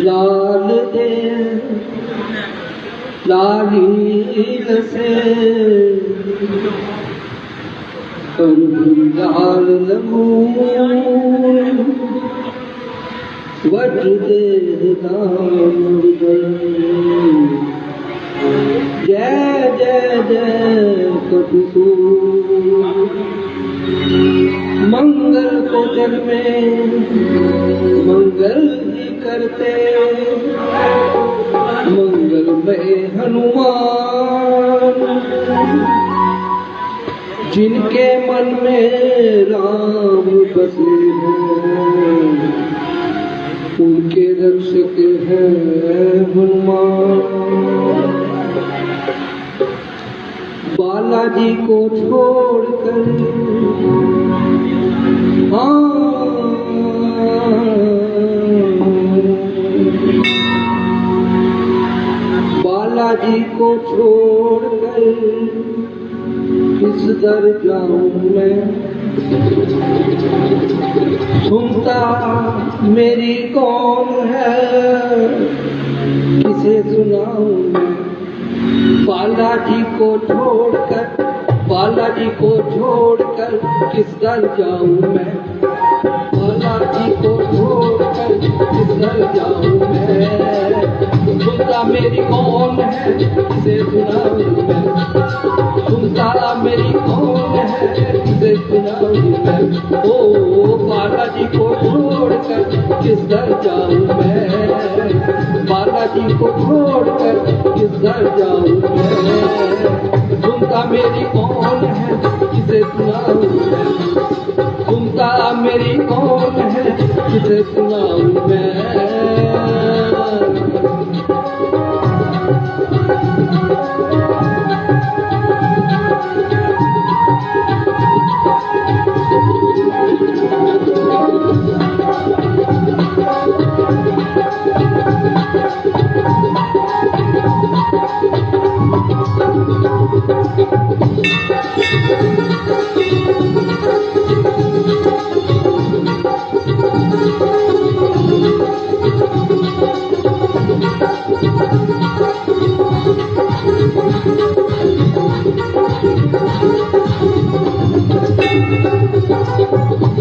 लाल दे लालील से लाल लगू what they जय जय जय कटू मंगल को जग में मंगल ही करते मंगल में हनुमान जिनके मन में राम बसे हैं उनके रक्षक हैं हनुमान। बालाजी को छोड़कर बालाजी को छोड़कर किस दर जाऊं मैं। सुनता मेरी कौन है किसे सुनाऊं मैं। बालाजी को छोड़कर किस दर जाऊं मैं। बालाजी को छोड़कर किस दर जाऊं मैं। सुनता मेरी कौन है किसे सुनाऊं मैं। सुनता मेरी कौन है किसे सुनाऊं मैं। ओ बालाजी को छोड़कर किस दर जाऊं मैं। बालाजी को छोड़कर किस दर जाऊं मैं। सुनता मेरी कौन है किसे सुनाऊं मैं। सुनता मेरी कौन है किसे सुनाऊं मैं।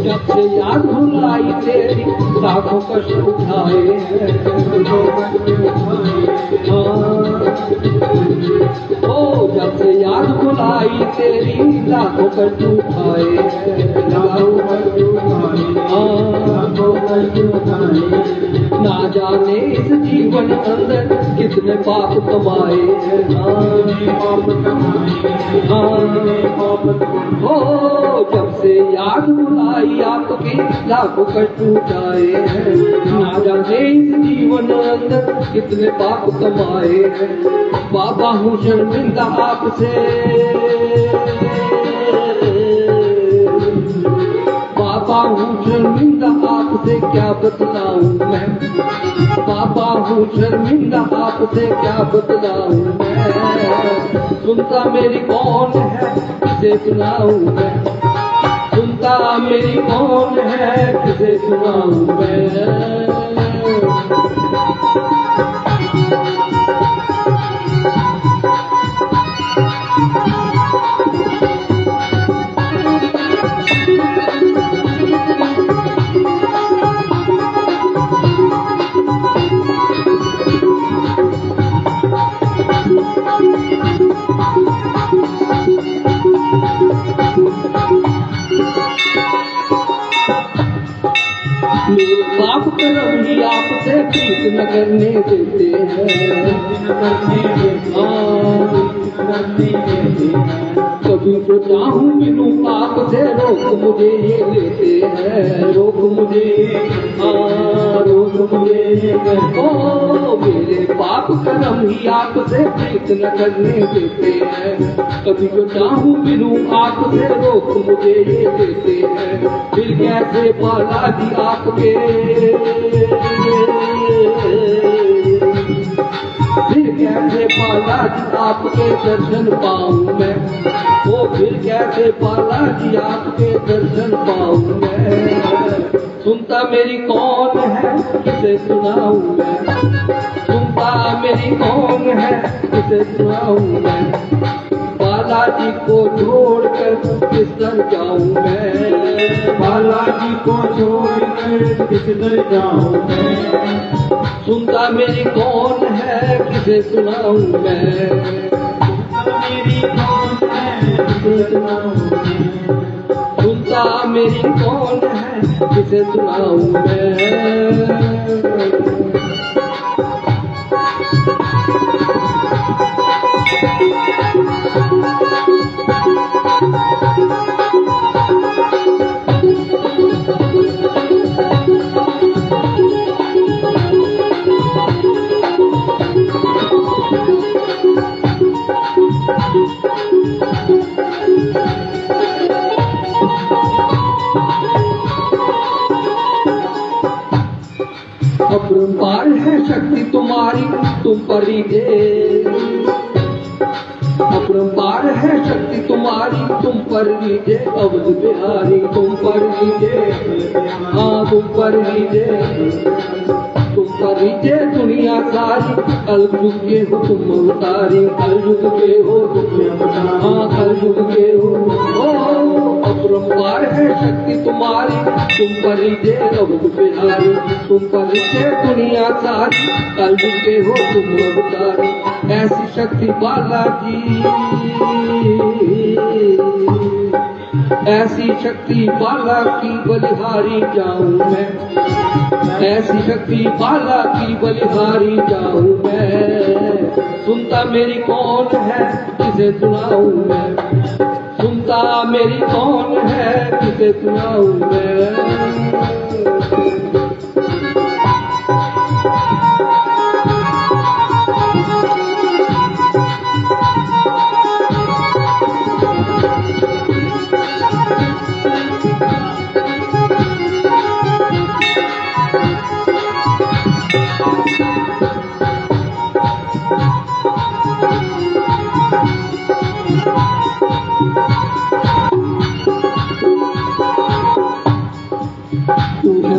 जब से याद भुलाई तेरी लाखों कष्ट उठाए ओ जब से याद भुलाई तेरी लाखों कष्ट उठाए ना जाने इस जीवन अंदर कितने पाप कमाए ओ जब से याद बुलाई आपकी लाखों कष्ट उठाए ना जाने इस जीवन अंदर कितने पाप कमाए बाबा हूँ शर्मिंदा आपसे बाबा हूँ शर्मिंदा आपसे क्या बतलाऊं मैं। बाबा हूँ शर्मिंदा आपसे क्या बतलाऊं मैं। सुनता मेरी कौन है किसे सुनाऊं मैं। सुनता मेरी कौन है किसे सुनाऊं मैं। पाप कर्म ही आपसे प्रीत न करने देते हैं। कभी तो चाहूं मिलूं आपसे रोक मुझे ये लेते हैं। रोक मुझे ओ मेरे पाप कर्म ही आपसे प्रीत न करने देते हैं। कभी तो चाहूं मिलूं आपसे रोक मुझे ये देते हैं। फिर कैसे बालाजी आपके फिर कैसे बालाजी आपके दर्शन पाऊं मैं। वो फिर कैसे बालाजी आपके दर्शन पाऊं मैं। सुनता मेरी कौन है किसे सुनाऊं मैं, सुनता मेरी कौन है किसे सुनाऊं मैं, बालाजी को छोड़कर किस दर जाऊं मैं, बालाजी को छोड़कर किस दर जाऊं मैं, सुनता मेरी कौन है किसे सुनाऊं मैं, मेरी कौन है किसे सुनाऊं मैं, सुनता मेरी कौन है किसे सुनाऊं मैं। अपरंपार है शक्ति तुम्हारी तुम पर लीजे, अपरंपार है शक्ति तुम्हारी तुम पर लीजे, अवध बिहारी तुम पर लीजे, हाँ तुम पर लीजे, तुम पर लीजे दुनिया सारी, कलयुग के हो तुम अवतारी, कलयुग के हो तुम अवतारी, हाँ कलयुग के हो, अपरंपार है शक्ति तुम्हारी तुम पर लीजे, अवध बिहारी तुम पर लीजे दुनिया सारी, कलयुग के हो तुम अवतारी, ऐसी शक्ति बालाजी, ऐसी शक्ति बाला की बलिहारी जाऊं मैं, ऐसी शक्ति बाला की बलिहारी जाऊं मैं, सुनता मेरी कौन है किसे सुनाऊं मैं, सुनता मेरी कौन है किसे सुनाऊं मैं।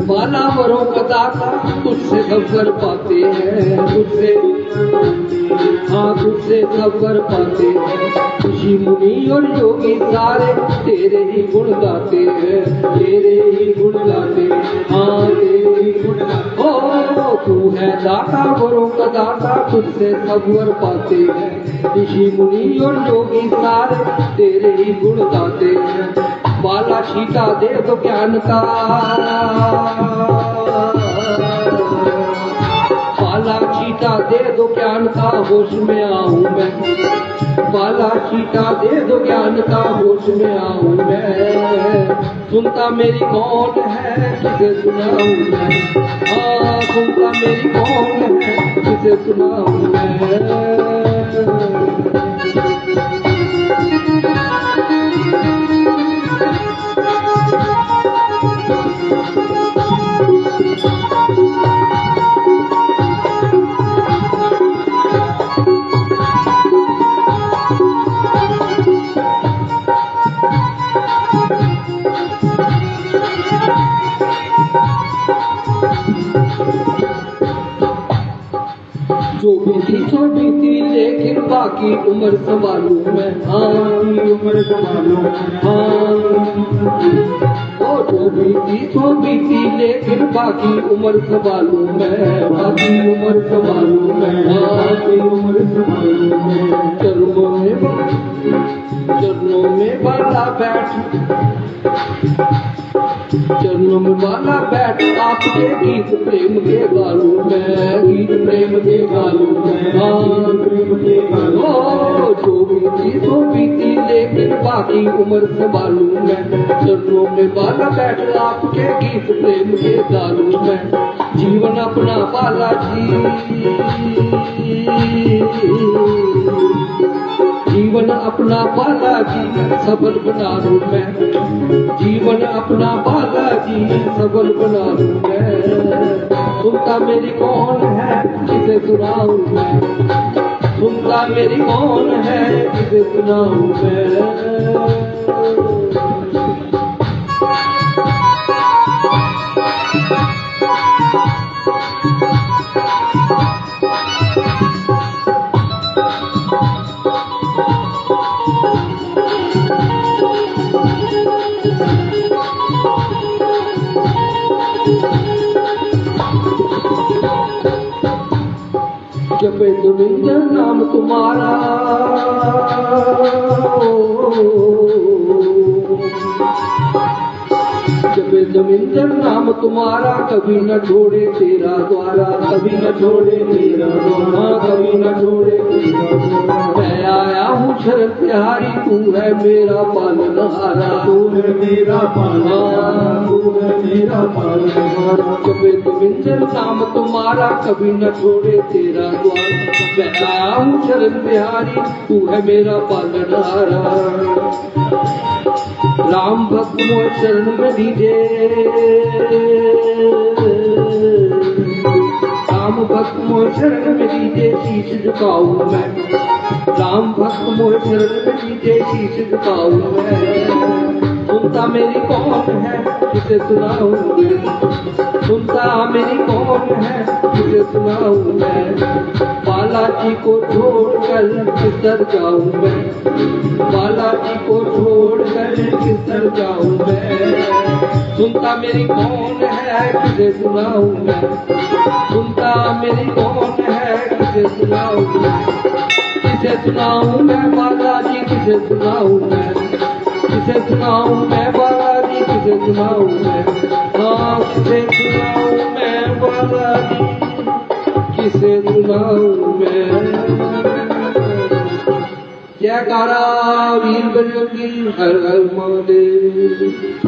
बाला वरों का दाता तुझसे सब कर पाते हैं, तुझसे हाँ तुझसे सब कर पाते हैं, ऋषि मुनि और योगी सारे तेरे ही गुण गाते हैं, तेरे ही गुण गाते हैं, हाँ तेरे ही गुण गाते, ओ तू है दाता वरों का दाता तुझसे सब वर पाते हैं, ऋषि मुनि और योगी सारे तेरे ही गुण गाते हैं, बाला छीटा दे दो ज्ञान का, बाला छीटा दे दो ज्ञान का होश में आऊं मैं, बाला छीटा दे दो ज्ञान का होश में आऊं मैं, सुनता मेरी कौन है किसे सुनाऊं मैं, हाँ सुनता मेरी कौन है किसे सुनाऊं मैं। जो बीती तो बीती लेकिन बाकी उम्र संभालू मैं, हाँ उम्र संभालू हाँ, ओ जो बीती तो बीती लेकिन बाकी उम्र संभालू मैं, बाकी उम्र संभालू मैं, बाकी उम्र संभालू मैं, चरणों में बाला बैठ, चरणों में बाला बैठ आपके गीत प्रेम के गालू मैं, गीत प्रेम के गालू मैं, हाँ प्रेम के गालू, जो बीती तो बीती लेकिन बाकी उम्र संभालू मैं, चरणों में बाला बैठ आपके गीत प्रेम के गालू मैं, जीवन अपना बालाजी, जीवन अपना बालाजी सफल बना लूं मैं, जीवन अपना बालाजी सफल बना लूं मैं, सुनता मेरी कौन है किसे सुनाऊं मैं, सुनता मेरी कौन है किसे सुनाऊं मैं। जपे दुनिया नाम तुम्हारा जपे दमिंदर नाम तुम्हारा कभी न छोड़े तेरा द्वारा कभी न छोड़े तेरा द्वारा कभी न छोड़े तेरा द्वारा मैं आया हूँ शरण तिहारी तू है मेरा पालनहारा तू है मेरा पालनहारा तू है मेरा पालनहारा जपे दमिंदर नाम तुम्हारा कभी न छोड़े तेरा द्वारा मैं आया हूँ शरण तिहारी तू है मेरा पालनहारा राम भक्त मोह चरण में दीजे राम भक्त मोह चरण में दीजे शीश झुकाऊं मैं राम भक्त मोह चरण में दीजे शीश झुकाऊं मैं सुनता मेरी कौन है किसे सुनाऊं मैं सुनता मेरी कौन है किसे सुनाऊं मैं बालाजी को छोड़कर किधर जाऊं मैं बालाजी को छोड़कर किधर जाऊं मैं सुनता मेरी कौन है किसे सुनाऊं मैं सुनता मेरी कौन है किसे सुनाऊं मैं किसे सुनाऊं मैं बालाजी किसे सुनाऊं मैं किसे सुनाऊं मैं बालाजी किसे सुनाऊं मैं हाँ किसे सुनाऊं मैं बालाजी किसे सुनाऊं मैं जयकारा वीर बजरंगी हर हर महादेव